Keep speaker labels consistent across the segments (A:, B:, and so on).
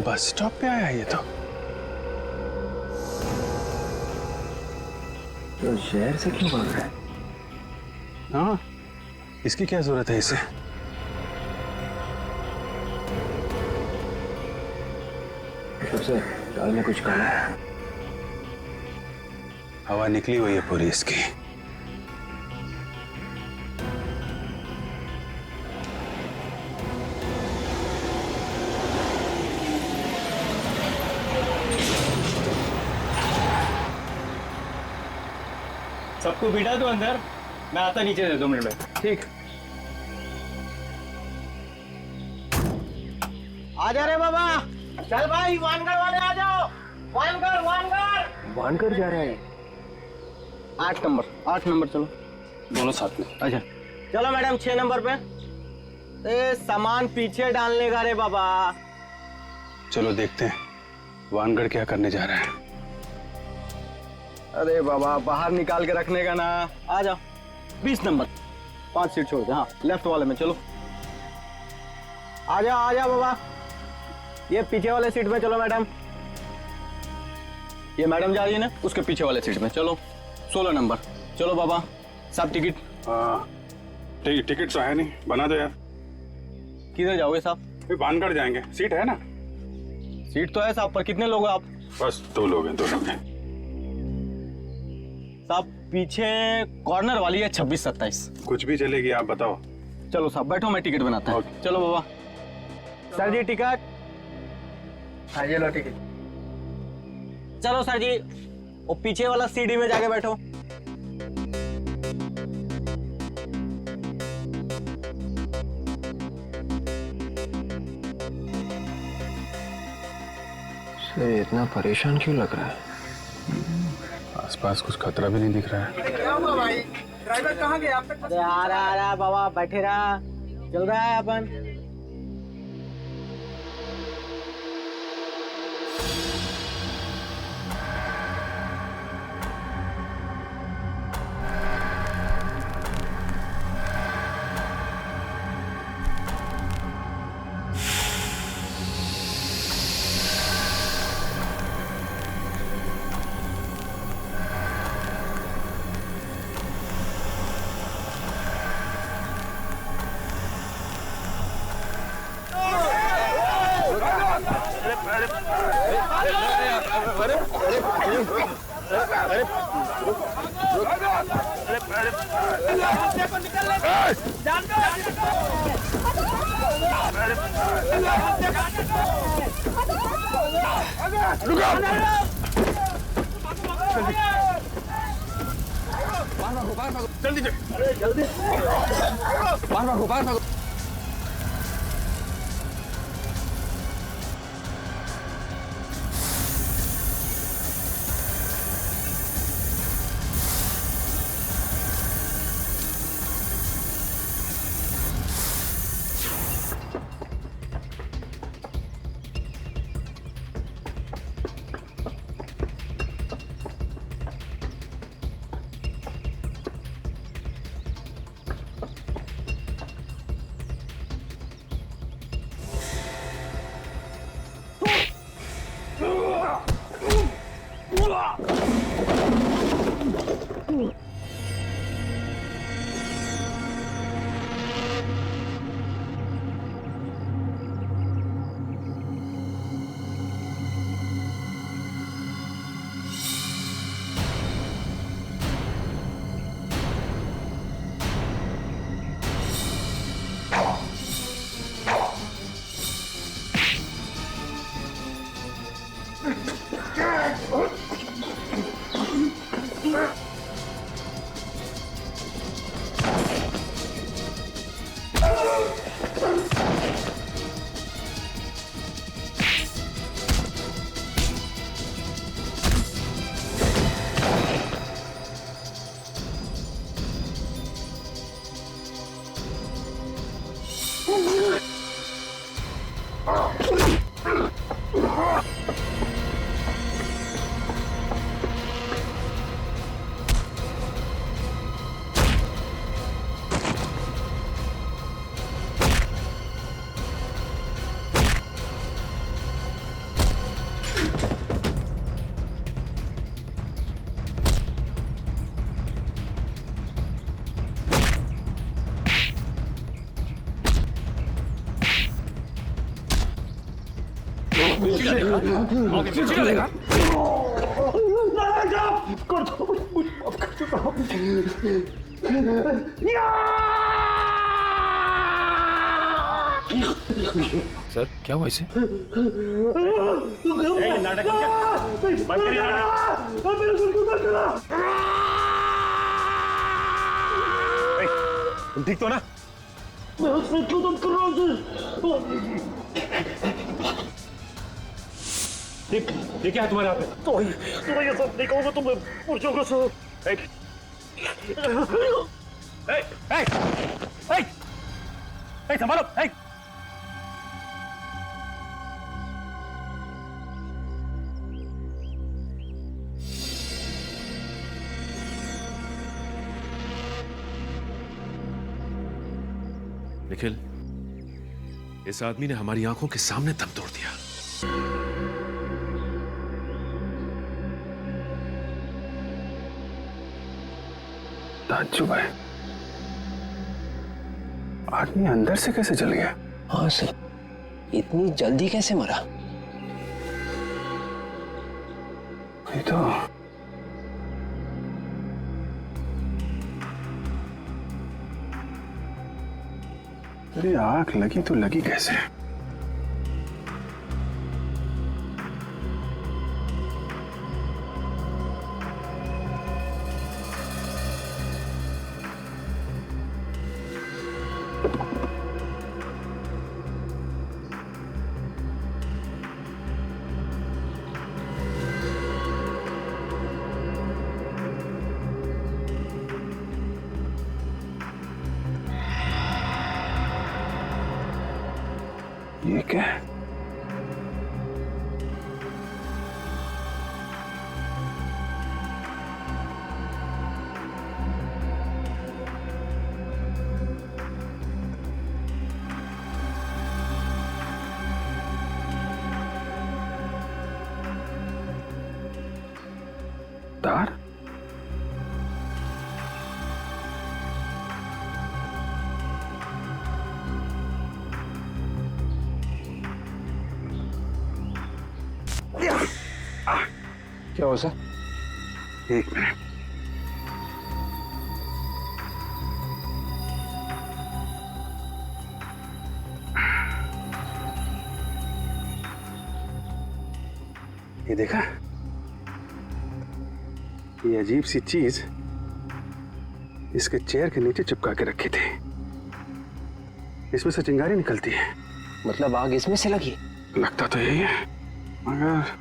A: Bus stop पे आया ये
B: तो शहर से क्यों भाग रहा है?
A: हाँ, इसकी क्या जरूरत है इसे?
B: सबसे दाल में कुछ काला है।
A: हवा निकली हुई है पूरी इसकी।
C: सबको बिठा दो अंदर, मैं आता नीचे से 2 मिनट में।
B: ठीक।
C: आ जा रे बाबा, चल भाई वानगढ़ वाले आ जाओ। वानगढ़ वानगढ़
B: वानकर जा रहा है।
C: 8 नंबर चलो
A: दोनों साथ में।
C: अच्छा चलो मैडम 6 नंबर पे। ए सामान पीछे डालने का रे बाबा।
A: चलो देखते हैं वानगढ़ क्या करने जा रहा है।
C: अरे बाबा बाहर निकाल के रखने का ना। आ जाओ 20 नंबर, 5 सीट छोड़ दे। हाँ लेफ्ट वाले में चलो। आ जाओ बाबा, ये पीछे वाले सीट में चलो मैडम। ये मैडम जा रही है ना, उसके पीछे वाले सीट में चलो। 16 नंबर चलो बाबा। साहब टिकट।
A: टिकट तो है नहीं, बना दो यार।
C: किधर जाओगे साहब?
A: वानगढ़ जाएंगे, सीट है ना?
C: सीट तो है साहब, पर कितने लोग हैं आप?
A: बस 2 लोग हैं, 2 लोग हैं।
C: साहब पीछे कॉर्नर वाली है 26-27।
A: कुछ भी चलेगी, आप बताओ।
C: चलो साहब बैठो, मैं टिकट बनाता हूँ। चलो बाबा। सर जी टिकट।
B: हाँ ये लो टिकट।
C: चलो सर जी, वो पीछे वाला सीढ़ी में जाके बैठो।
B: से इतना परेशान क्यों लग रहा है?
A: आसपास कुछ खतरा भी नहीं दिख रहा है।
D: क्या हुआ भाई? ड्राइवर कहाँ गया? आप तक
C: अरे आ रहा बाबा, बैठे रहा, चल रहा है अपन।
B: सर क्या हुआ इसे?
A: तुम ठीक तो ना? ये क्या है तुम्हारे हाथ में?
E: तो ये सब नहीं कहूँगा तो मैं पुरुषों को
A: संभालो!
F: निखिल, इस आदमी ने हमारी आंखों के सामने दम तोड़ दिया।
A: ताज्जुब है, आदमी अंदर से कैसे जल गया?
B: हाँ सर, इतनी जल्दी कैसे मरा?
A: ये तो अरे आग लगी तो लगी कैसे? ये क्या है? तार?
B: क्या हुआ सर?
A: एक मिनट। ये देखा? ये अजीब सी चीज इसके चेयर के नीचे चिपका के रखी थी। इसमें से चिंगारी निकलती है।
B: मतलब आग इसमें से लगी?
A: लगता तो यही है, मगर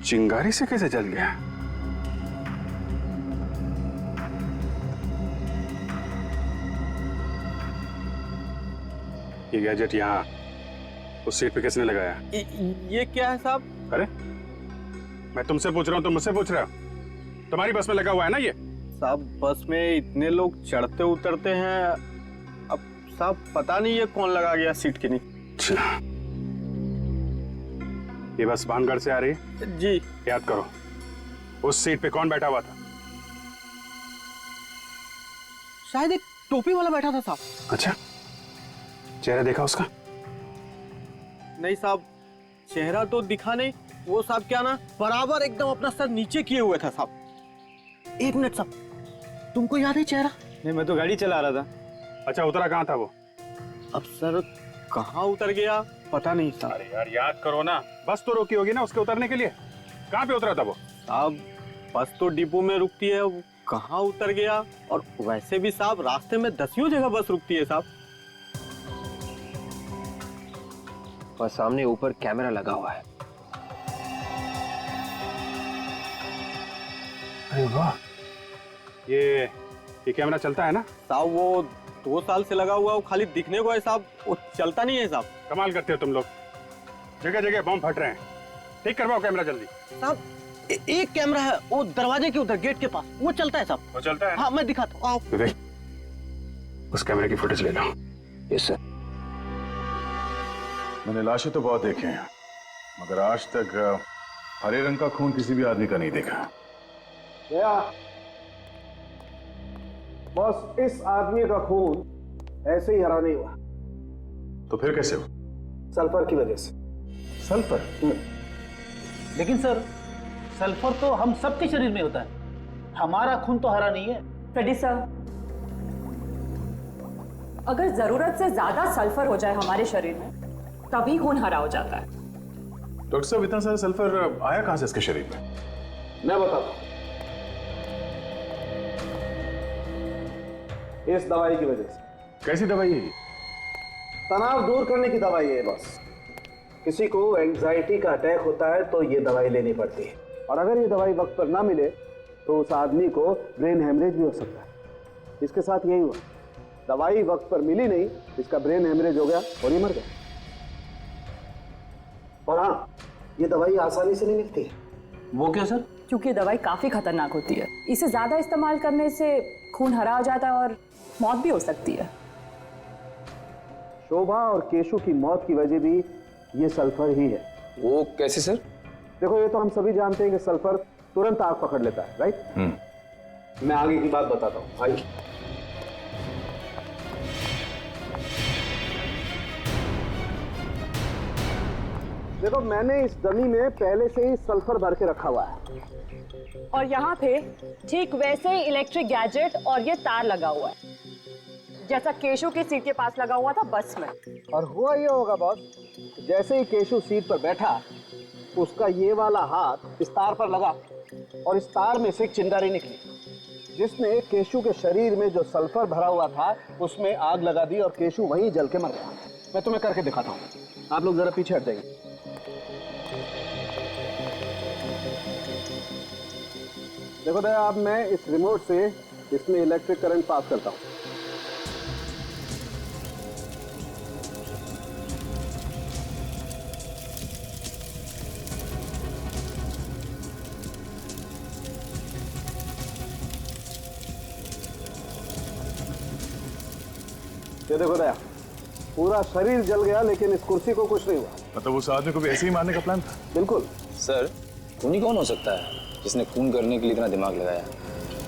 A: चिंगारी से कैसे जल गया? ये गैजेट यहाँ उस सीट पे किसने लगाया?
C: ये क्या है साहब?
A: अरे मैं तुमसे पूछ रहा हूँ, तुम मुझसे पूछ रहे हो? तुम्हारी बस में लगा हुआ है ना ये?
C: साहब बस में इतने लोग चढ़ते उतरते हैं, अब साहब पता नहीं ये कौन लगा गया सीट के नीचे।
A: अच्छा, ये बस भानगढ़ से आ रही है?
C: जी।
A: याद करो उस सीट पे कौन बैठा हुआ था?
C: शायद एक टोपी वाला बैठा था साहब।
A: अच्छा, चेहरा देखा उसका?
C: नहीं साहब, चेहरा तो दिखा नहीं। वो साहब क्या ना बराबर एकदम अपना सर नीचे किए हुए था साहब। एक मिनट साहब, तुमको याद है चेहरा?
D: नहीं, मैं तो गाड़ी चला रहा था।
A: अच्छा, उतरा कहाँ था वो?
C: अब सर कहाँ उतर गया पता नहीं साहब।
A: अरे यार याद करो ना, बस तो रोकी होगी ना उसके उतरने के लिए। कहाँ पे उतरा था वो?
C: साहब बस तो डिपो में रुकती है, वो कहाँ उतर गया? और वैसे भी साहब रास्ते में दसियों जगह बस रुकती है साहब।
B: और सामने ऊपर कैमरा लगा हुआ है।
A: अरे वाह, ये कैमरा चलता है ना?
C: साहब वो 2 साल से लगा हुआ, वो खाली दिखने को है साहब, वो चलता नहीं है साहब।
A: कमाल करते हो तुम लोग, जगह जगह बम फट रहे हैं। ठीक करवाओ कैमरा जल्दी।
C: साहब एक कैमरा है वो दरवाजे के उधर गेट के पास, वो चलता है साहब।
A: वो चलता है?
C: हाँ मैं दिखाता हूँ, आओ।
A: विवेक, उस कैमरे की फुटेज ले लो।
B: Yes sir.
G: मैंने लाशें तो बहुत देखे हैं, मगर आज तक हरे रंग का खून किसी भी आदमी का नहीं देखा।
E: बस इस आदमी का खून ऐसे ही हरा नहीं हुआ,
G: तो फिर कैसे हो?
E: सल्फर की वजह से।
G: सल्फर?
E: लेकिन सर, सल्फर तो हम सबके शरीर में होता है, हमारा खून तो हरा नहीं है।
H: फ्रेडी सर, अगर जरूरत से ज्यादा सल्फर हो जाए हमारे शरीर में तभी खून हरा हो जाता है।
G: डॉक्टर साहब, इतना सारा सल्फर आया कहां से इसके शरीर में?
E: मैं बताता हूं, इस दवाई की वजह से।
G: कैसी दवाई है ये?
E: तनाव दूर करने की दवाई है बस। किसी को एंजाइटी का अटैक होता है तो ये दवाई लेनी पड़ती है, और अगर ये दवाई वक्त पर ना मिले तो उस आदमी को ब्रेन हेमरेज भी हो सकता है। इसके साथ यही हुआ, दवाई वक्त पर मिली नहीं, इसका ब्रेन हेमरेज हो गया और ये मर गया। और हाँ, ये दवाई आसानी से नहीं मिलती है। वो क्या सर?
H: क्योंकि ये दवाई काफी खतरनाक होती है, इसे ज्यादा इस्तेमाल करने से खून हरा हो जाता है और मौत भी हो सकती है।
E: शोभा और केशु की मौत की वजह भी ये सल्फर ही है।
B: वो कैसे सर?
E: देखो, ये तो हम सभी जानते हैं कि सल्फर तुरंत आग पकड़ लेता है, राइट? मैं आगे की बात बताता हूँ, आइए। देखो, मैंने इस डमी में पहले से ही सल्फर भर के रखा हुआ है,
H: और यहाँ पे ठीक वैसे ही इलेक्ट्रिक गैजेट और ये तार लगा हुआ है जैसा केशु की सीट के पास लगा हुआ था बस में।
E: और हुआ ये होगा बॉस, जैसे ही केशु सीट पर बैठा, उसका ये वाला हाथ इस तार पर लगा और इस तार में से एक चिंगारी निकली, जिसने केशु के शरीर में जो सल्फर भरा हुआ था उसमें आग लगा दी और केशु वहीं जल के मर गया। मैं तुम्हें करके दिखाता हूँ, आप लोग जरा पीछे हट जाइए। देखो दया, अब मैं इस रिमोट से इसमें इलेक्ट्रिक करंट पास करता हूँ। ये देखो दया, पूरा शरीर जल गया लेकिन इस कुर्सी को कुछ नहीं हुआ।
G: मतलब उस आदमी को भी ऐसे ही मारने का प्लान था?
E: बिल्कुल।
B: सर, खूनी कौन हो सकता है जिसने खून करने के लिए इतना दिमाग लगाया?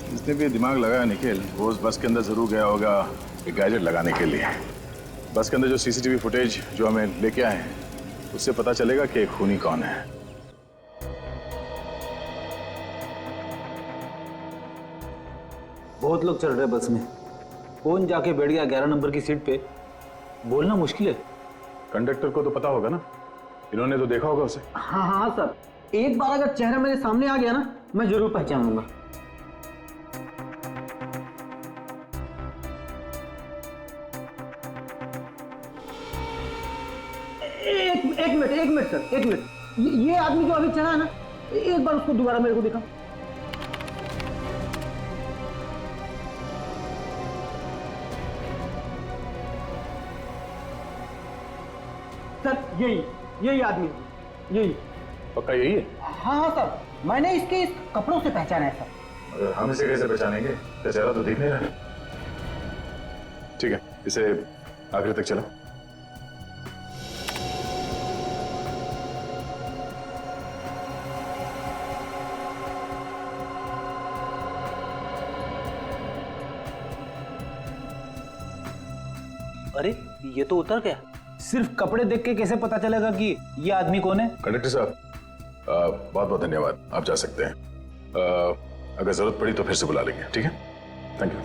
G: जिसने भी दिमाग लगाया निखिल, वो उस बस के अंदर जरूर गया होगा एक गैजेट लगाने के लिए। बस के अंदर जो सीसीटीवी फुटेज जो हमें लेके आए हैं, उससे पता चलेगा कि खूनी कौन है।
E: बहुत लोग चल रहे बस में, कौन जाके बैठ गया 11 नंबर की सीट पे, बोलना मुश्किल है।
G: कंडक्टर को तो पता होगा ना, इन्होंने तो देखा होगा उसे।
C: हाँ हाँ सर, एक बार अगर चेहरा मेरे सामने आ गया ना, मैं जरूर पहचान लूंगा। एक मिनट सर, एक मिनट। ये आदमी जो अभी चढ़ा है ना, एक बार उसको दोबारा मेरे को दिखा। सर, यही आदमी, यही।
G: पक्का यही है?
C: हाँ हाँ सर, मैंने इसके इस कपड़ों से पहचाना है सर।
G: अगर हम इसे कैसे पहचानेंगे? इसका चेहरा तो दिख नहीं रहा। ठीक है, इसे आखिर तक चलो।
E: अरे, ये तो उतर गया। सिर्फ कपड़े देख के कैसे पता चलेगा कि ये आदमी कौन है?
G: कंडक्टर साहब, बहुत बहुत धन्यवाद, आप जा सकते हैं। अगर जरूरत पड़ी तो फिर से बुला लेंगे, ठीक है? Thank you.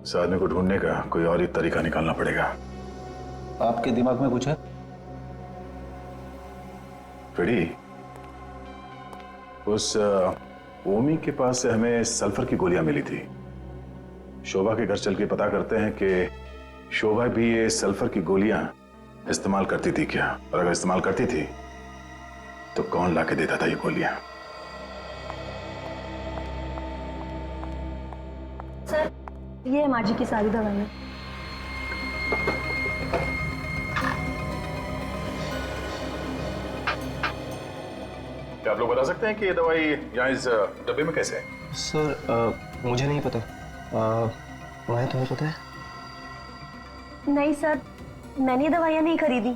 G: इस आदमी को ढूंढने का कोई और ही तरीका निकालना पड़ेगा।
E: आपके दिमाग में कुछ है?
G: फ्रेडी, उस ओमी के पास से हमें सल्फर की गोलियां मिली थी। शोभा के घर चल के पता करते हैं कि शोभा भी ये सल्फर की गोलियां इस्तेमाल करती थी क्या, और अगर इस्तेमाल करती थी तो कौन लाके देता था ये गोलियां?
I: सर, ये माँ जी की सारी दवाइयाँ।
G: क्या आप लोग बता सकते हैं कि ये दवाई यहाँ इस डब्बे में कैसे है?
B: सर, मुझे नहीं पता। मैं, तुम्हें पता है?
I: नहीं सर, मैंने दवाइयाँ नहीं खरीदी,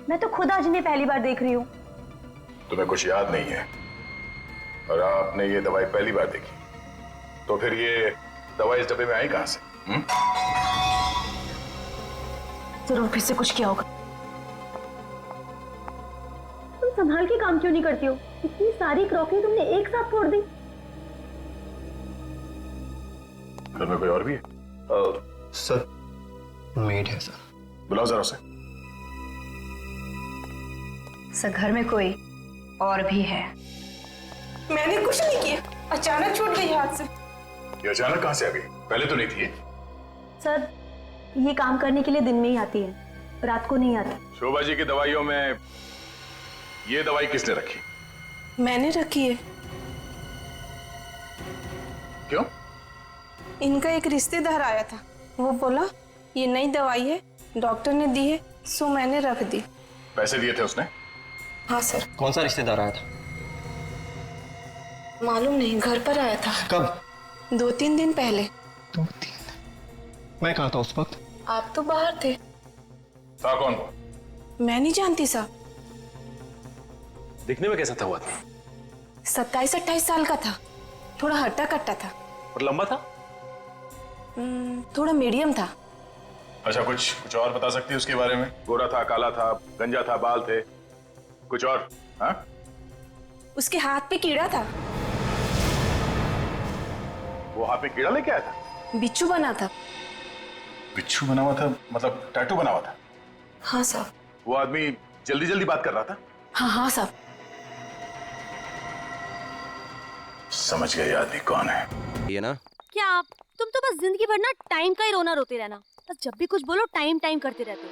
I: मैं तो खुद आज इन्हें पहली बार देख रही हूँ।
G: तुम्हें कुछ याद नहीं है और आपने ये दवाई पहली बार देखी, तो फिर ये दवाई इस डब्बे में आई कहां से?
I: जरूर फिर से कुछ किया होगा। संभाल के काम क्यों नहीं करती हो? इतनी सारी क्रॉकरी तुमने एक साथ फोड़ दी।
G: घर में कोई और भी है?
C: सर मेड है सर।
G: बुलाओ जरा उसे।
I: सर घर में कोई और भी है।
J: मैंने कुछ नहीं किया, अचानक छूट गई हाथ से।
G: ये अचानक कहां से आ गई? पहले तो नहीं थी।
I: सर ये काम करने के लिए दिन में ही आती है, रात को नहीं आती।
G: शोभा जी की दवाइयों में ये दवाई किसने रखी?
J: मैंने रखी है।
G: क्यों?
J: इनका एक रिश्तेदार आया था, वो बोला ये नई दवाई है, डॉक्टर ने दी है, सो मैंने रख दी।
G: पैसे दिए थे उसने?
J: हाँ सर।
C: कौन सा रिश्तेदार आया था?
J: मालूम नहीं, घर पर आया था।
C: कब?
J: 2-3 दिन पहले।
C: 2-3 मैं कहाँ था उस वक्त?
J: आप तो बाहर थे।
G: था कौन वो?
J: मैं नहीं जानती साहब।
F: दिखने में कैसा था वो आदमी?
J: 27-28 साल का था, थोड़ा हट्टा कट्टा था।
F: और लंबा था?
J: थोड़ा मीडियम था।
G: अच्छा, कुछ और बता सकती है उसके बारे में? गोरा था, काला था, गंजा था, बाल थे, कुछ और? हाँ?
J: उसके हाथ पे कीड़ा था।
G: वो हाथ में कीड़ा लेके आया था?
J: बिच्छू बना था।
G: बिच्छू बना हुआ था मतलब टैटू बना हुआ था?
J: हाँ साहब।
G: वो आदमी जल्दी जल्दी बात कर रहा था?
J: हाँ साहब।
G: समझ गए आदमी कौन है।
K: ये ना
I: क्या आप तुम तो बस जिंदगी भर ना टाइम का ही रोना रोते रहना, बस जब भी कुछ बोलो टाइम टाइम करते रहते हो।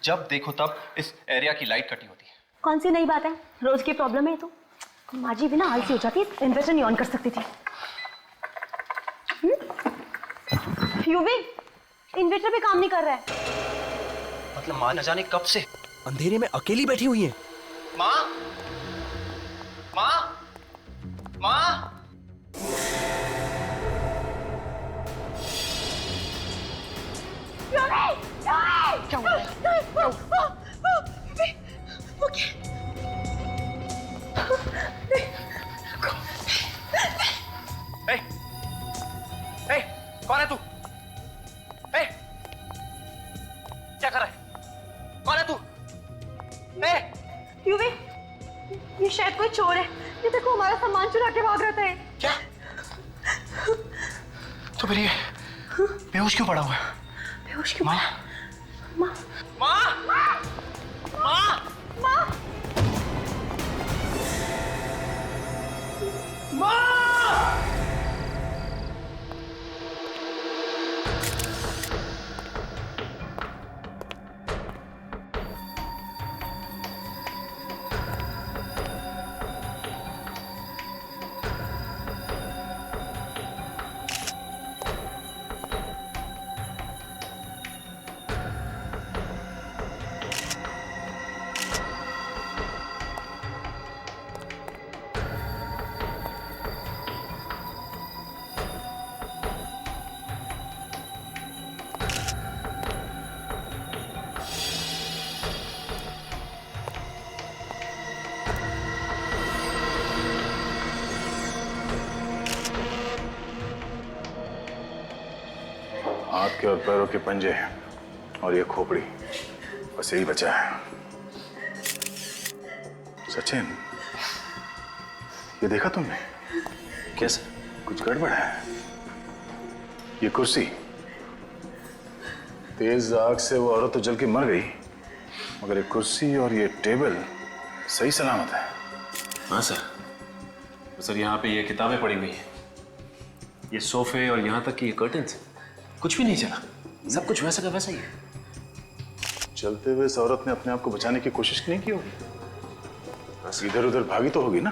C: जब देखो तब इस एरिया की लाइट कटी होती है।
I: कौन सी नई बात है? रोज की प्रॉब्लम है तो। माँ जी भी ना आलसी हो जाती, इन्वर्टर नहीं ऑन कर सकती थी। यूवी इन्वर्टर पे काम नहीं कर रहा है।
C: मतलब माँ न जाने कब से अंधेरे में अकेली बैठी हुई है। माँ, माँ, माँ। क्या हुआ? कौन है तू? क्या कर रहा है? कौन है तू?
I: यूवी ये शायद कोई चोर है, ये देखो हमारा सामान चुरा के भाग रहा था।
C: क्या? तो फिर ये बेहोश क्यों पड़ा हुआ है?
I: बेहोश क्यों?
C: माँ,
I: माँ,
C: माँ, माँ,
I: माँ,
C: माँ।
G: हाथ के और पैरों के पंजे और ये खोपड़ी, बस यही बचा है। सचिन, ये देखा तुमने?
F: कैसे?
G: कुछ गड़बड़ है। ये कुर्सी, तेज आग से वो औरत तो जल के मर गई, मगर ये कुर्सी और ये टेबल सही सलामत है।
F: हाँ सर। सर यहाँ पे ये किताबें पड़ी हुई हैं, ये सोफे और यहाँ तक कि ये कर्टन्स, कुछ भी नहीं चला, सब कुछ वैसा का वैसा ही है।
G: चलते हुए इस औरत ने अपने आप को बचाने की कोशिश नहीं की होगी, बस इधर उधर भागी तो होगी ना।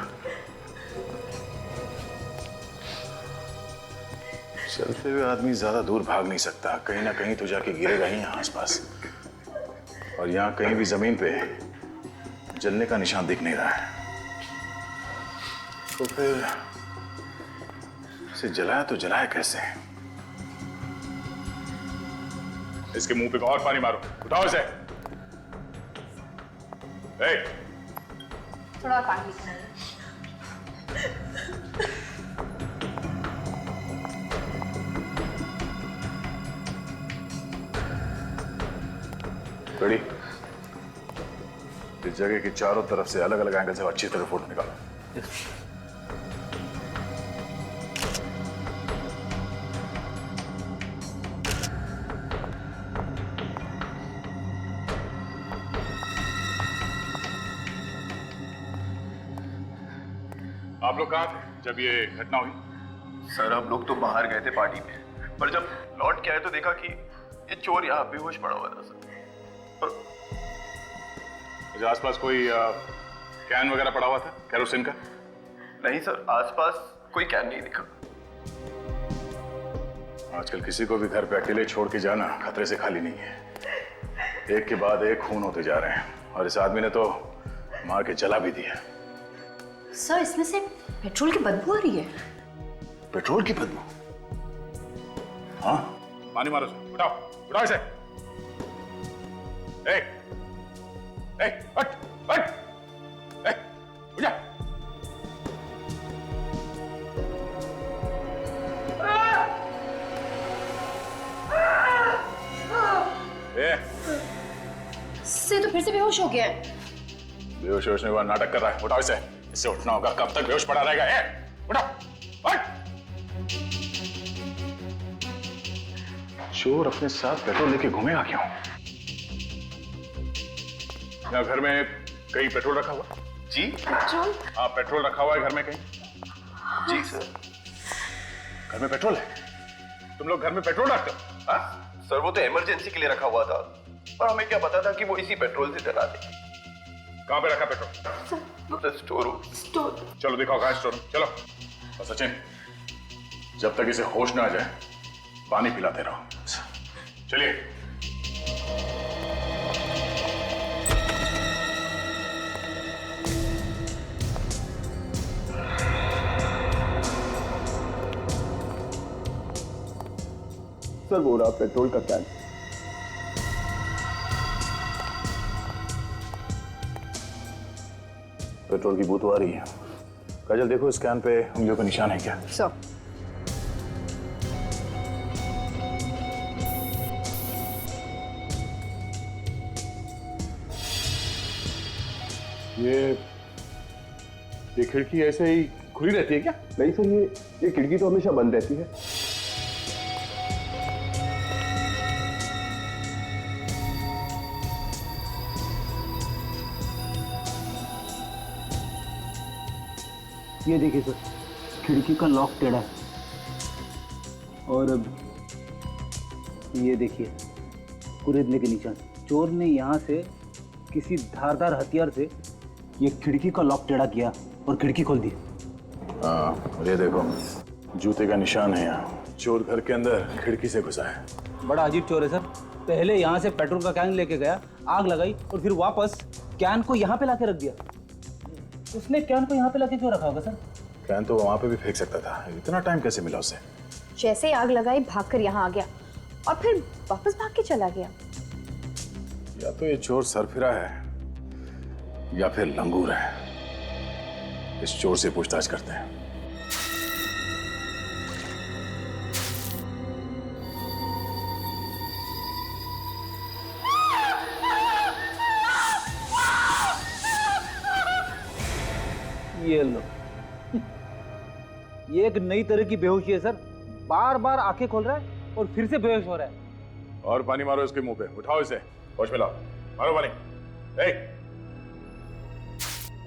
G: चलते हुए आदमी ज्यादा दूर भाग नहीं सकता, कहीं ना कहीं तो जाके गिरेगा ही यहाँ आसपास। और यहाँ कहीं भी जमीन पे जलने का निशान दिख नहीं रहा है, तो फिर इसे जलाया तो जलाया कैसे? इसके मुंह पे और पानी मारो, उठाओ इसे।
H: थोड़ा पानी।
G: रेडी? इस जगह की चारों तरफ से अलग अलग एंगल से अच्छी तरह फोटो निकालो। आप लोग कहाँ थे जब ये घटना हुई?
K: सर हम लोग तो बाहर गए थे पार्टी में, पर जब लौट के आए तो देखा कि ये चोर यहाँ बेहोश पड़ा हुआ था सर।
G: और आसपास कोई कैन वगैरह पड़ा हुआ था केरोसिन का?
K: नहीं सर, आसपास कोई कैन नहीं दिखा।
G: आजकल किसी को भी घर पे अकेले छोड़ के जाना खतरे से खाली नहीं है। एक के बाद एक खून होते जा रहे हैं और इस आदमी ने तो मार के जला भी दिया।
I: सर इसमें से पेट्रोल की बदबू आ रही है।
G: पेट्रोल की बदबू? हाँ, पानी मारो इसे, उठाओ उठाओ इसे। हट हट, उठ जा।
I: से तो फिर से बेहोश हो गया है।
G: बेहोश होने के बाद नाटक कर रहा है। उठाओ इसे, इससे उठना होगा। कब तक बेहोश पड़ा रहेगा? उठाओ, हट। चोर अपने साथ पेट्रोल लेके घूमेगा क्यों? यहाँ घर में कहीं पेट्रोल रखा हुआ?
K: जी
J: पेट्रोल?
G: हाँ, पेट्रोल रखा हुआ है घर में कहीं?
K: जी सर।
G: घर में पेट्रोल है? तुम लोग घर में पेट्रोल रखते हो? हाँ?
K: सर वो तो इमरजेंसी के लिए रखा हुआ था, पर हमें क्या पता था कि वो इसी पेट्रोल से जला दे।
G: कहाँ पे रखा पेट्रोल?
K: Store room.
G: चलो दिखाओ कहाँ स्टोर रूम। चलो। और सचिन, जब तक इसे होश ना आ जाए पानी पिलाते रहो। चलिए।
K: सर वो रहा पेट्रोल का कैन।
G: पेट्रोल की बू तो आ रही है। काजल देखो इस कैन पे उंगलियों का निशान है क्या?
H: सर
G: ये खिड़की ऐसे ही खुली रहती है क्या?
K: नहीं सर, ये खिड़की तो हमेशा बंद रहती है।
E: ये देखिए सर, खिड़की का लॉक टेढ़ा है। और अब ये देखिए कुरेदने के निशान। चोर ने यहाँ से किसी धारदार हथियार से ये खिड़की का लॉक टेढ़ा किया और खिड़की खोल दी।
G: हाँ, ये देखो जूते का निशान है यहाँ। चोर घर के अंदर खिड़की से घुसा है।
E: बड़ा अजीब चोर है सर। पहले यहाँ से पेट्रोल का कैन लेके गया, आग लगाई और फिर वापस कैन को यहाँ पे लाके रख दिया। उसने कैन को यहाँ पे लाके क्यों रखा होगा सर?
G: कैन तो वहां पे भी फेंक सकता था। इतना टाइम कैसे मिला उसे?
H: जैसे आग लगाई भागकर यहाँ आ गया और फिर वापस भाग के चला गया।
G: या तो ये चोर सरफिरा है या फिर लंगूर है। इस चोर से पूछताछ करते हैं।
E: ये लो, ये एक नई तरह की बेहोशी है सर। बार बार आंखें खोल रहा है और फिर से बेहोश हो रहा है।
G: और पानी मारो इसके मुंह पे। उठाओ इसे, होश में लाओ। मारो पानी।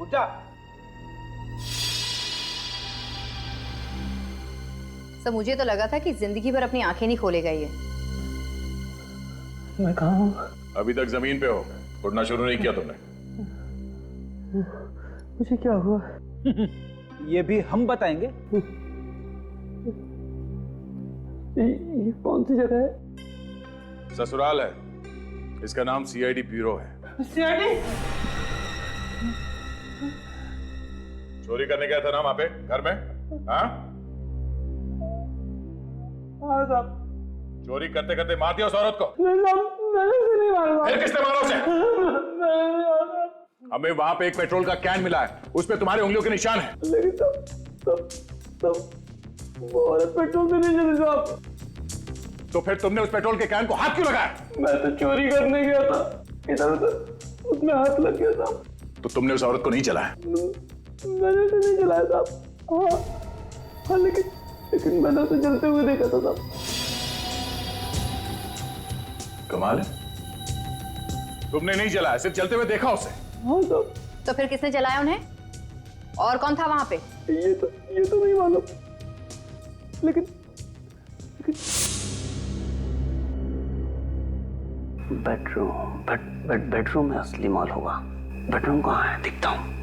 E: उठ जा।
H: सर मुझे तो लगा था कि जिंदगी भर अपनी आंखें नहीं खोलेगा ये।
E: मैं कहाँ हूँ?
G: अभी तक जमीन पे हो, उठना शुरू नहीं किया तुमने।
E: मुझे क्या हुआ? ये भी हम बताएंगे। ये कौन सी जगह है?
G: ससुराल है। इसका नाम सीआईडी ब्यूरो है।
E: सीआईडी?
G: चोरी करने गया था ना वहां पे घर में? हाँ
E: साहब।
G: चोरी करते करते मार दिया उस औरत को?
E: मैंने नहीं मारा।
G: फिर किसने मारा उसे? हमें वहां पे एक पेट्रोल का कैन मिला है, उस पे तुम्हारे उंगलियों के निशान है।
E: लेकिन तब वो औरत पेट्रोल पे नहीं चली साहब।
G: तो फिर तुमने उस पेट्रोल के कैन को हाथ क्यों लगाया?
E: मैं तो चोरी करने गया था।
K: इधर उधर उसमें हाथ लग गया साहब।
G: तो तुमने उस औरत को नहीं चलाया?
K: मैंने तो नहीं चलाया साहब। हाँ लेकिन मैंने उसे जलते हुए देखा था साहब।
G: कमाल है, तुमने नहीं जलाया, सिर्फ चलते हुए देखा उसे।
K: हाँ साहब।
H: तो फिर किसने जलाया उन्हें? और कौन था वहां पे?
K: ये तो नहीं मालूम, लेकिन
E: बेडरूम में असली माल होगा। बेडरूम कहाँ है? दिखता हूँ।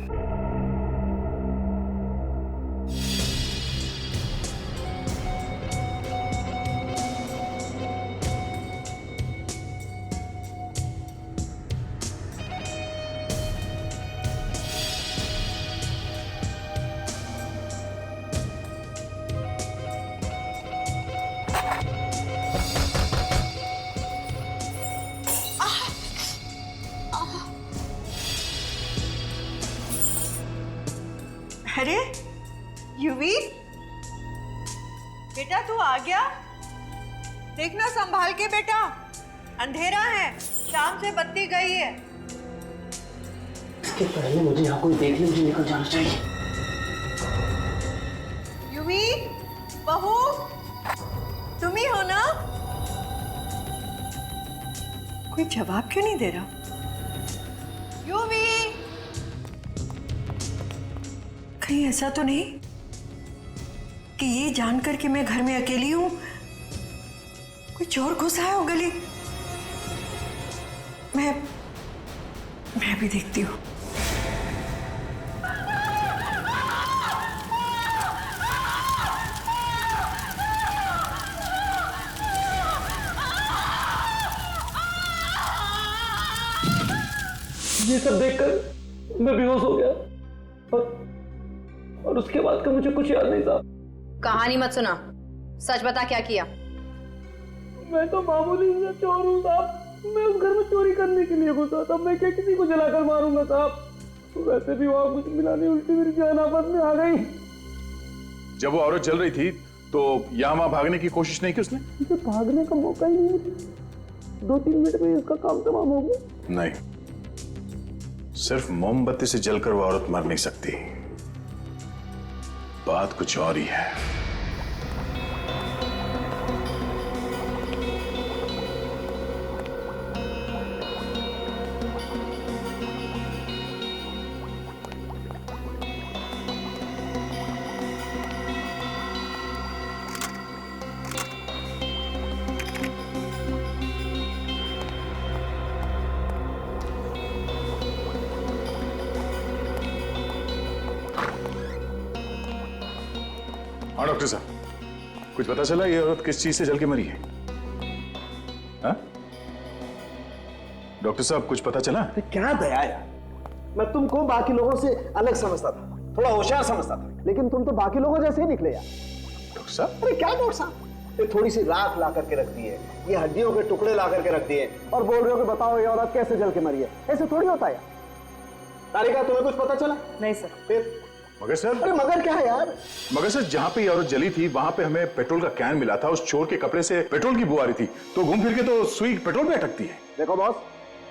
L: अरे युवी, बेटा तू आ गया? देखना संभाल के बेटा, अंधेरा है, शाम से बत्ती गई है।
E: इसके पहले मुझे यहाँ कोई देखने के लिए निकल जाना चाहिए।
L: युवी, बहू, तुम ही हो ना? कोई जवाब क्यों नहीं दे रहा? युवी, कहीं ऐसा तो नहीं कि ये जानकर कि मैं घर में अकेली हूं कोई चोर घुस आया हो गली? मैं भी देखती हूँ।
K: ये सब देखकर मैं बेहोश हो गया और उसके बाद का मुझे कुछ याद नहीं साहब।
H: कहानी मत सुना, सच बता क्या किया?
K: मैं तो मामूली सा चोर हूँ साहब। मैं उस घर में चोरी करने के लिए घुसा था। मैं क्या किसी को जलाकर मारूंगा साहब? वैसे भी वहां कुछ मिला नहीं, उल्टी मेरी जान आफत में आ गई।
G: जब वो औरत जल रही थी तो यहाँ वहां भागने की कोशिश नहीं की उसने?
K: मुझे भागने का मौका ही नहीं मिला। 2-3 मिनट में इसका काम तमाम हो गया।
G: नहीं, सिर्फ मोमबत्ती से जलकर वो औरत मर नहीं सकती, बात कुछ और ही है। हाँ डॉक्टर साहब, कुछ पता चला ये औरत किस चीज से जल के मरी है? हाँ? डॉक्टर साहब कुछ पता चला?
E: क्या दया यार, मैं तुमको बाकी लोगों से अलग समझता था, थोड़ा होशियार समझता था, लेकिन तुम तो बाकी लोगों जैसे ही निकले यार।
G: डॉक्टर साहब?
E: अरे क्या डॉक्टर साहब, ये थोड़ी सी राख ला करके रख दी है, ये हड्डियों के टुकड़े ला करके रख दिए और बोल रहे हो कि बताओ ये औरत कैसे जल के मरी है? ऐसे थोड़ी होता है। तारिका, तुम्हें कुछ पता चला?
H: नहीं सर।
E: फिर
G: मगर सर?
E: अरे मगर क्या है यार?
G: मगर सर, जहां पे ये औरत जली थी वहां पे हमें पेट्रोल का कैन मिला था। उस चोर के कपड़े से पेट्रोल की बू आ रही थी, तो घूम फिर के तो सुई पेट्रोल में अटकती है।
E: देखो बॉस,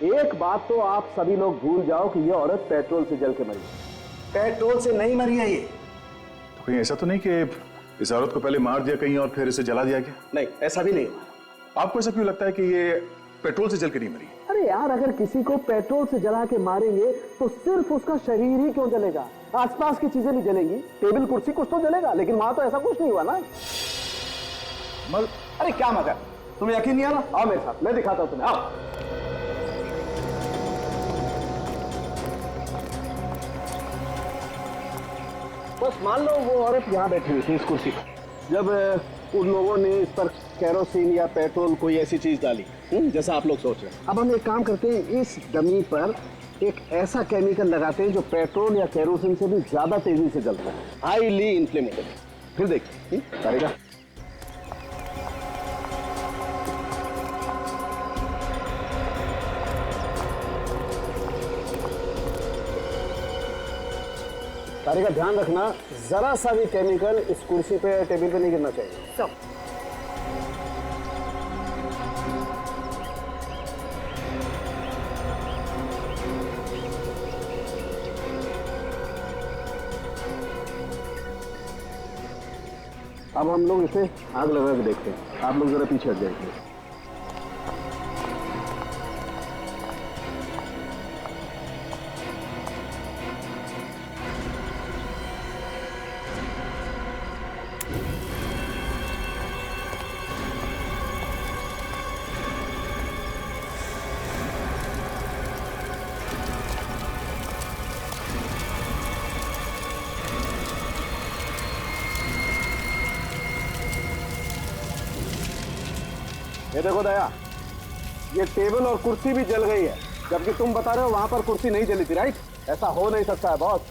E: एक बात तो आप सभी लोग भूल जाओ कि ये औरत पेट्रोल से जल के मरी है। पेट्रोल से नहीं मरी है ये।
G: तो कहीं ऐसा तो नहीं कि इस औरत को पहले मार दिया कहीं और फिर इसे जला दिया गया?
E: नहीं, ऐसा भी नहीं हुआ।
G: आपको ऐसा क्यों लगता है कि ये पेट्रोल से जल के नहीं मरी?
E: अरे यार, अगर किसी को पेट्रोल से जला के मारेंगे तो सिर्फ उसका शरीर ही क्यों जलेगा? आसपास की चीजें नहीं जलेंगी, टेबल कुर्सी कुछ तो जलेगा, लेकिन वहां तो ऐसा कुछ नहीं हुआ ना। अरे क्या मगर, तुम्हें यकीन नहीं आ रहा? आओ मेरे साथ, मैं दिखाता हूं तुम्हें, आओ। बस मान लो वो औरत यहाँ बैठी हुई थी इस कुर्सी पर, जब उन लोगों ने इस पर केरोसिन या पेट्रोल कोई ऐसी चीज डाली जैसा आप लोग सोच रहे हैं। अब हम एक काम करते हैं, इस डमी पर एक ऐसा केमिकल लगाते हैं जो पेट्रोल या केरोसिन से भी ज्यादा तेजी से जलता है, हाईली इन्फ्लेमेबल। फिर देखिए करेगा। तारिका, ध्यान रखना, जरा सा भी केमिकल इस कुर्सी पे टेबल पे नहीं गिरना चाहिए। अब हम लोग इसे आग लगा के देखते हैं। आप लोग जरा पीछे हट जाइए। ये देखो दया, ये टेबल और कुर्सी भी जल गई है, जबकि तुम बता रहे हो वहां पर कुर्सी नहीं जली थी, राइट? ऐसा हो नहीं सकता है बॉस।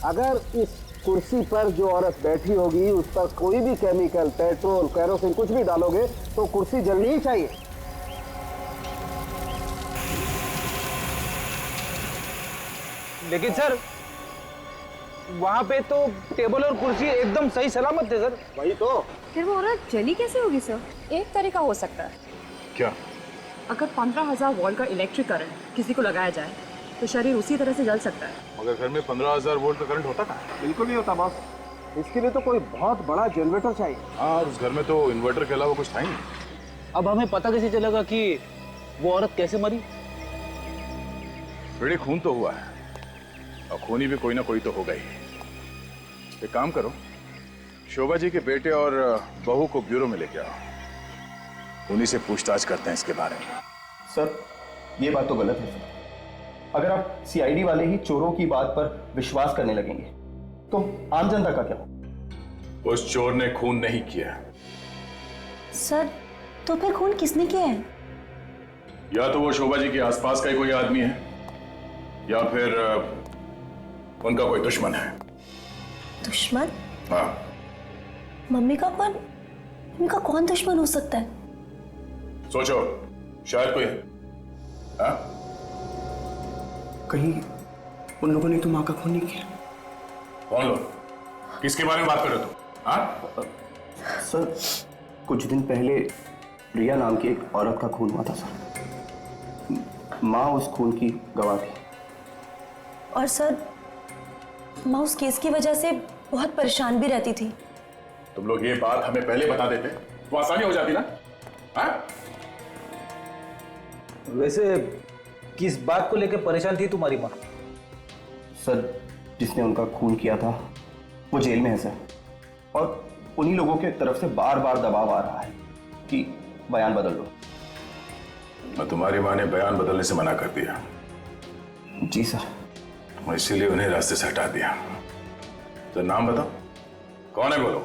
E: अगर इस कुर्सी पर जो औरत बैठी होगी उस पर कोई भी केमिकल, पेट्रोल, केरोसिन कुछ भी डालोगे तो कुर्सी जलनी ही चाहिए।
D: लेकिन सर वहां पे तो टेबल और कुर्सी एकदम सही सलामत थे सर।
E: वही तो।
H: फिर वो औरत जली कैसे होगी सर? एक तरीका हो सकता है।
G: क्या?
H: अगर 15,000 वोल्ट का इलेक्ट्रिक करंट किसी को लगाया जाए तो शरीर उसी तरह से जल सकता है।
G: मगर घर में 15,000 वोल्ट का करंट होता था?
E: बिल्कुल नहीं होता बॉस। इसके लिए तो कोई बहुत बड़ा जनरेटर चाहिए।
G: हाँ, उस घर में तो इन्वर्टर के अलावा कुछ था ही नहीं।
D: अब हमें पता कैसे चलेगा कि वो औरत कैसे मरी?
G: बेटे, खून तो हुआ है और खूनी भी कोई ना कोई तो होगा ही। एक काम करो, शोभा जी के बेटे और बहू को ब्यूरो में लेके आओ, उन्हीं से पूछताछ करते हैं इसके बारे में।
M: सर, ये बात तो गलत है सर। अगर आप सीआईडी वाले ही चोरों की बात पर विश्वास करने लगेंगे तो आम जनता का क्या?
G: उस चोर ने खून नहीं किया।
I: सर, तो फिर खून किसने किया है?
G: या तो वो शोभा जी के आसपास का ही कोई आदमी है या फिर उनका कोई दुश्मन है।
I: दुश्मन?
G: हाँ।
I: मम्मी का कौन दुश्मन हो सकता है?
G: सोचो, शायद कोई। हाँ?
M: कहीं उन लोगों ने तो माँ का खून नहीं किया?
G: कौन लोग? किसके बारे में बात कर रहे हो? हाँ?
M: सर, कुछ दिन पहले रिया नाम की एक औरत का खून हुआ था सर। माँ उस खून की गवाह थी।
I: और सर, माँ उस केस की वजह से बहुत परेशान भी रहती थी।
G: तुम लोग ये बात हमें पहले बता देते तो आसानी हो जाती ना। हाँ?
D: वैसे किस बात को लेकर परेशान थी तुम्हारी माँ?
M: सर, जिसने उनका खून किया था वो जेल में है सर, और उन्हीं लोगों के तरफ से बार बार दबाव आ रहा है कि बयान बदल दो।
G: मैं तुम्हारी माँ ने बयान बदलने से मना कर दिया।
M: जी सर।
G: मैं इसीलिए उन्हें रास्ते से हटा दिया। तो नाम बताओ, कौन है बोलो?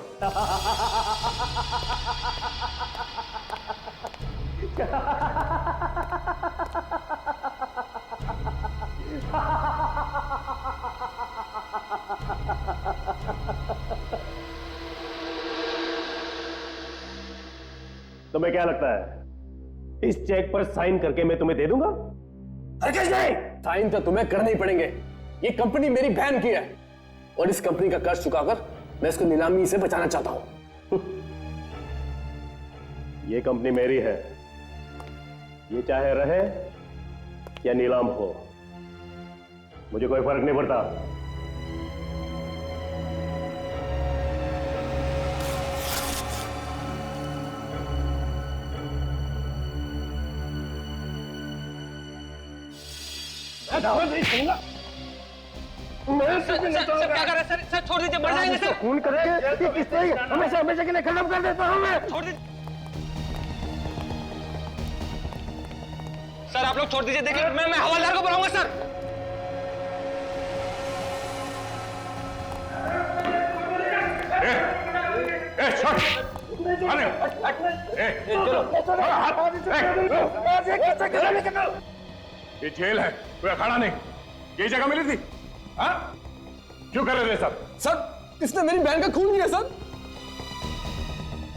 K: तुम्हें क्या लगता है इस चेक पर साइन करके मैं तुम्हें दे दूंगा?
C: अरे कैसे नहीं? साइन तो तुम्हें करने ही पड़ेंगे। ये कंपनी मेरी बहन की है और इस कंपनी का कर्ज चुकाकर मैं इसको नीलामी से बचाना चाहता हूं।
K: ये कंपनी मेरी है, ये चाहे रहे या नीलाम हो, मुझे कोई फर्क नहीं पड़ता।
D: सर क्या कर रहे हैं? सर छोड़ दीजिए, मर जाएंगे सर।
K: खून करके किससे हमेशा हमेशा के लिए खत्म कर देता हूं मैं।
D: छोड़ दीजिए सर, आप लोग छोड़ दीजिए। देखिए मैं हवलदार को बुलाऊंगा सर।
G: ये जेल है, कोई अखाड़ा नहीं। ये जगह मिली थी? हाँ? क्यों कर रहे थे सब?
C: सर, इसने मेरी बहन का खून किया सर।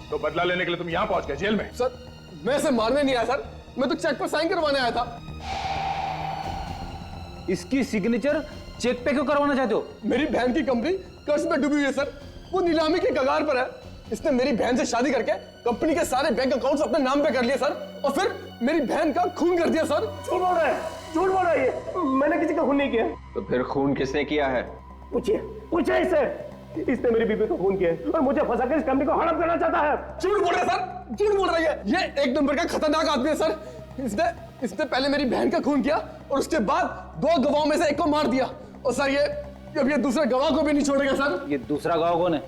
G: तो बदला लेने के लिए तुम यहां पहुंच गए जेल में?
C: सर, मैं इसे मारने नहीं आया सर, मैं तो चेक पर साइन करवाने आया था।
D: इसकी सिग्नेचर चेक पे क्यों करवाना चाहते हो?
C: मेरी बहन की कंपनी कर्ज में डूबी हुई है सर, वो नीलामी के कगार पर है। इसने मेरी बहन से शादी करके कंपनी के सारे बैंक अकाउंट्स अपने नाम पे कर लिए सर, और फिर मेरी बहन का खून कर दिया सर।
K: झूठ बोल रहा है, झूठ बोल रहा है ये। मैंने किसी का खून नहीं किया।
M: तो फिर खून किसने किया है?
K: पूछिए, पूछिए इसे। इसने मेरी बीबी को खून किया है और मुझे फंसाकर इस कंपनी को हड़प करना चाहता है।
N: झूठ बोल रहा है सर, झूठ बोल रहा है। ये एक नंबर का खतरनाक आदमी है सर। इसने पहले मेरी बहन का खून किया और उसके बाद 2 गवाहों में से एक को मार दिया। और सर ये दूसरे गवाह को भी नहीं छोड़ेगा सर।
D: ये दूसरा गवाह कौन है?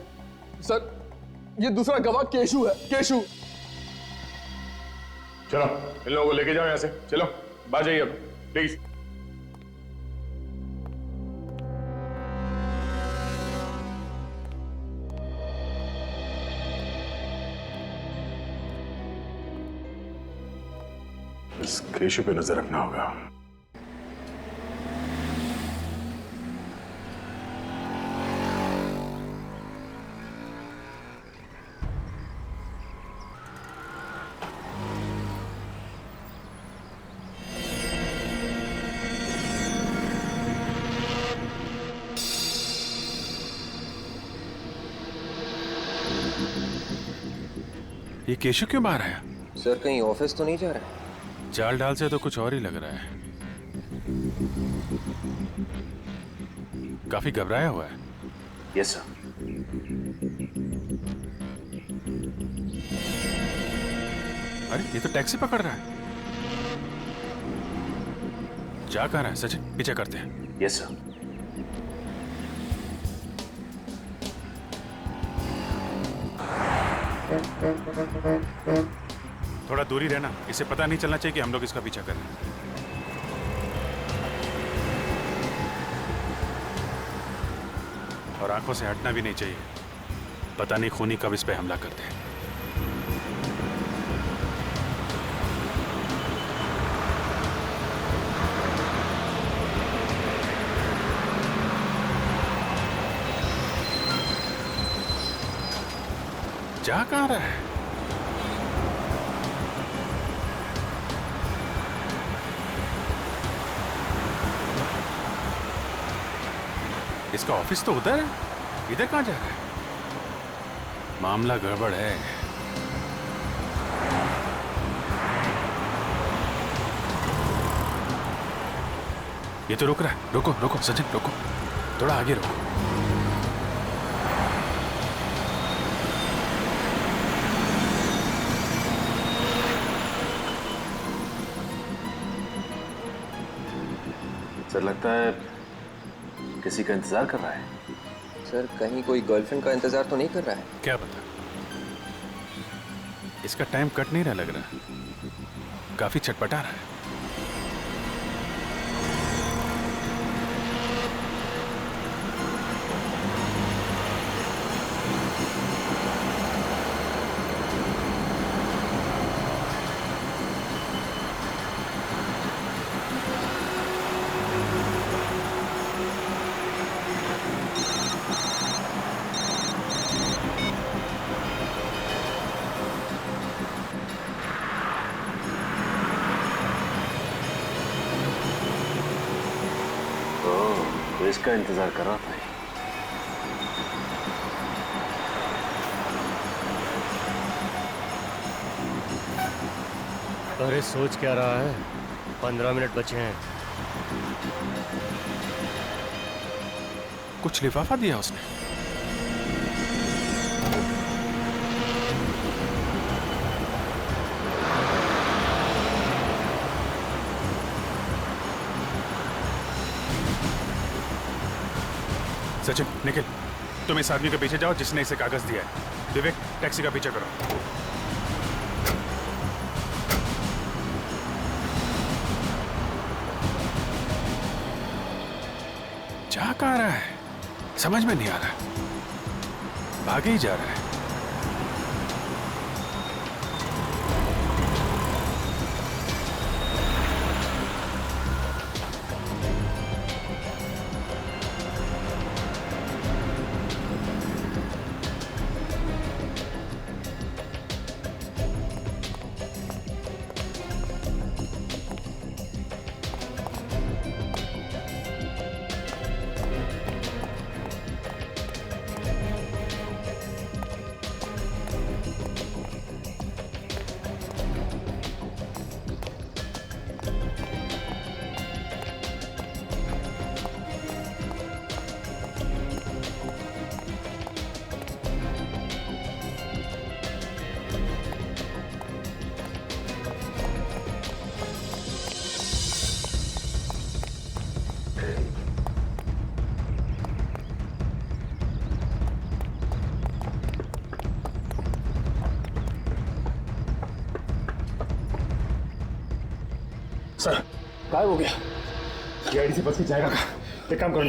N: सर ये दूसरा गवाह केशु है, केशु।
G: चलो इन लोगों को लेके जाओ यहाँ से, चलो बाहर जाइए अब प्लीज। इस केशु पे नजर रखना होगा।
F: ये केशु क्यों बाहर आया?
O: सर कहीं ऑफिस तो नहीं जा रहा है?
F: चाल ढाल से तो कुछ और ही लग रहा है। काफी घबराया हुआ है। Yes sir. अरे ये तो टैक्सी पकड़ रहा है। जा कहाँ रहा है सचिन? पीछे करते हैं। Yes sir. थोड़ा दूरी रहना, इसे पता नहीं चलना चाहिए कि हम लोग इसका पीछा कर रहे हैं। और आंखों से हटना भी नहीं चाहिए, पता नहीं खूनी कब इस पे हमला करते हैं। जा कहाँ रहा है? इसका ऑफिस तो उधर है, इधर कहाँ जा रहा है? मामला गड़बड़ है। ये तो रुक रहा है। रुको रुको सचिन, रुको, थोड़ा आगे रुको। सर लगता है किसी का इंतजार कर रहा है।
O: सर कहीं कोई गर्लफ्रेंड का इंतजार तो नहीं कर रहा है?
F: क्या पता, इसका टाइम कट नहीं रहा लग रहा, काफी छटपटा रहा है। तो इसका इंतजार कर रहा था।
P: अरे सोच क्या रहा है? 15 मिनट बचे हैं।
F: कुछ लिफाफा दिया उसने। सचिन निखिल, तुम इस आदमी के पीछे जाओ जिसने इसे कागज दिया है। विवेक टैक्सी का पीछा करो। जा कहाँ रहा है समझ में नहीं आ रहा, भागे ही जा रहा है।
G: सर
E: गायब हो गया।
G: गाड़ी से बच के जाएगा कहाँ? एक काम करो,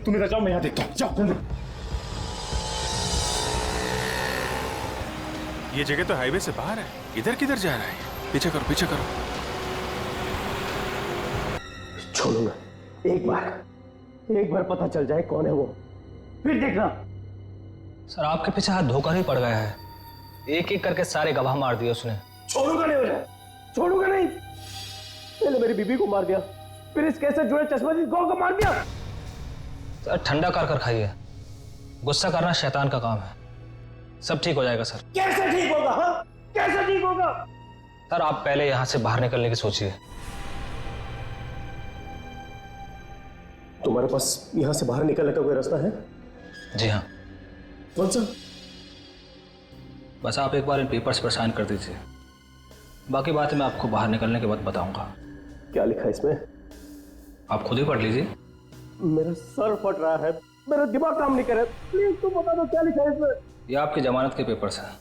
G: तुम इधर जाओ, मैं यहाँ देखता हूँ। जाओ जल्दी।
F: ये जगह तो हाईवे से बाहर है, इधर किधर जा रहा है? पीछे करो, पीछे करो।
E: छोड़ूंगा, एक बार पता चल जाए कौन है वो, फिर देखना।
B: सर आपके पीछे हाथ धोकर ही पड़ गया है, एक एक करके सारे गवाह मार दिए उसने।
E: छोड़ूंगा नहीं उन्हें, छोड़ूंगा नहीं। पहले मेरी बीबी को मार दिया, फिर इस केस से जुड़े चश्मदीद गौ को मार दिया।
B: सर ठंडा कर खाइए, गुस्सा करना शैतान का काम है। सब ठीक हो जाएगा सर।
E: कैसे ठीक होगा? हाँ, कैसे ठीक होगा?
B: सर आप पहले यहां से बाहर निकलने की सोचिए।
E: तुम्हारे पास यहां से बाहर निकलने का कोई रास्ता है?
B: जी हाँ।
E: कौन सा?
B: बस आप एक बार इन पेपर्स पर साइन कर दीजिए, बाकी बातें मैं आपको बाहर निकलने के बाद बताऊंगा।
E: क्या लिखा है इसमें?
B: आप खुद ही पढ़ लीजिए।
E: मेरा सर फट रहा है, मेरा दिमाग काम नहीं कर रहा। प्लीज तुम बता दो क्या लिखा है इसमें।
B: ये आपकी जमानत के पेपर्स हैं।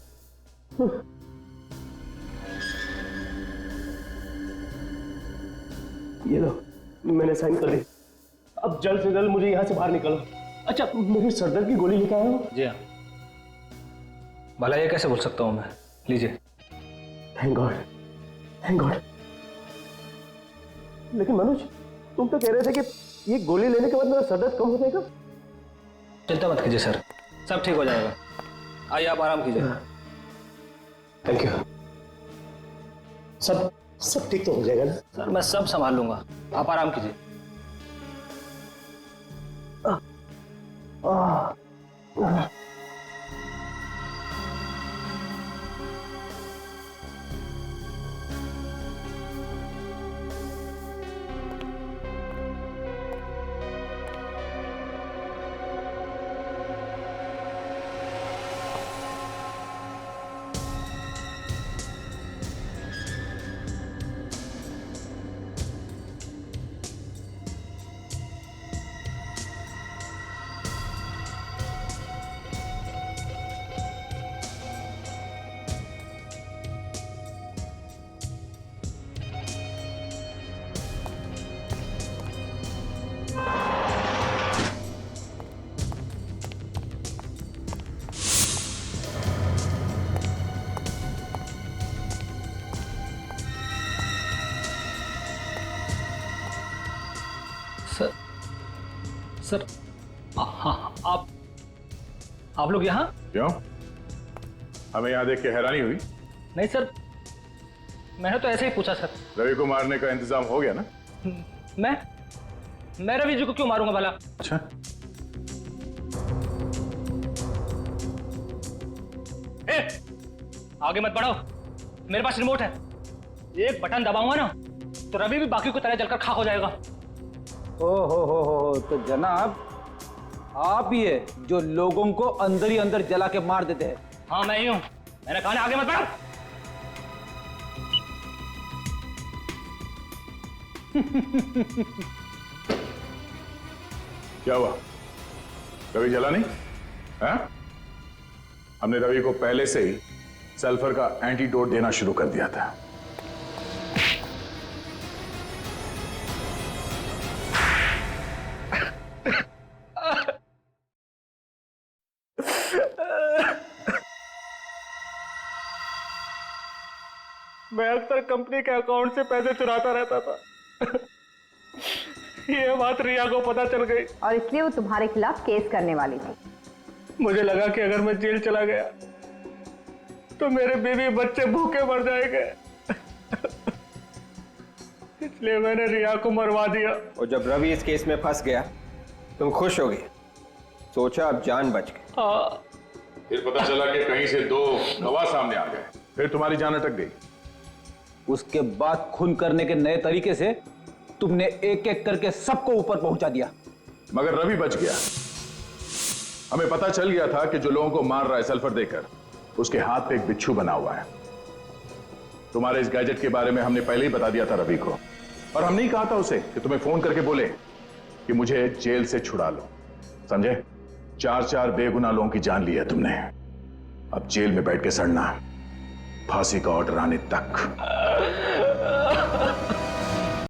E: ये लो, मैंने साइन कर दी। अब जल्द से जल्द मुझे यहाँ से बाहर निकलो। अच्छा, मेरी सरदर्द की गोली लेकर आए हो?
B: जी हाँ। भला ये कैसे बोल सकता हूँ मैं, लीजिए।
E: Thank God, thank God. लेकिन मनोज, तुम तो कह रहे थे कि ये गोली लेने के बाद मेरा सरदर्द कम हो जाएगा।
B: चिंता मत कीजिए सर, सब ठीक हो जाएगा। आइए आप आराम कीजिए।
E: Thank you. सब ठीक तो हो जाएगा ना?
B: सर मैं सब संभाल लूंगा, आप आराम कीजिए। सर हाँ, आप लोग यहाँ?
G: क्यों, हमें यहाँ देख के हैरानी हुई?
B: नहीं सर, मैंने तो ऐसे ही पूछा सर।
G: रवि को मारने का इंतजाम हो गया ना?
B: मैं रवि जी को क्यों मारूंगा भला?
G: अच्छा,
B: आगे मत बढ़ाओ, मेरे पास रिमोट है। एक बटन दबाऊंगा ना तो रवि भी बाकी को तरह जलकर खाक हो जाएगा।
D: हो, तो जनाब आप ही है जो लोगों को अंदर ही अंदर जला के मार देते हैं।
B: हाँ मैं ही हूं, मैंने कहा ना आगे मत बढ़ो।
G: क्या हुआ? रवि जला नहीं? हाँ? हमने रवि को पहले से ही सल्फर का एंटीडोट देना शुरू कर दिया था।
K: मैं अक्सर कंपनी के अकाउंट से पैसे चुराता रहता था। ये बात रिया को पता चल गई
H: और इसलिए वो तुम्हारे खिलाफ केस करने वाली थी।
K: मुझे लगा कि अगर मैं जेल चला गया तो मेरे बीवी बच्चे भूखे मर जाएंगे। इसलिए मैंने रिया को मरवा दिया।
O: और जब रवि इस केस में फंस गया तुम खुश हो गए, सोचा अब जान बच गई।
K: हाँ।
G: फिर पता चला कि कहीं से दो गवाह सामने आ गए, फिर तुम्हारी जान अटक गई।
D: उसके बाद खून करने के नए तरीके से तुमने एक एक करके सबको ऊपर पहुंचा दिया।
G: मगर रवि बच गया। हमें पता चल गया था कि जो लोगों को मार रहा है सल्फर देकर, उसके हाथ पे एक बिच्छू बना हुआ है। तुम्हारे इस गैजेट के बारे में हमने पहले ही बता दिया था रवि को, और हमने ही कहा था उसे कि तुम्हें फोन करके बोले कि मुझे जेल से छुड़ा लो। समझे? 4 बेगुनाह लोगों की जान ली है तुमने। अब जेल में बैठ के सड़ना, फांसी का ऑर्डर आने तक।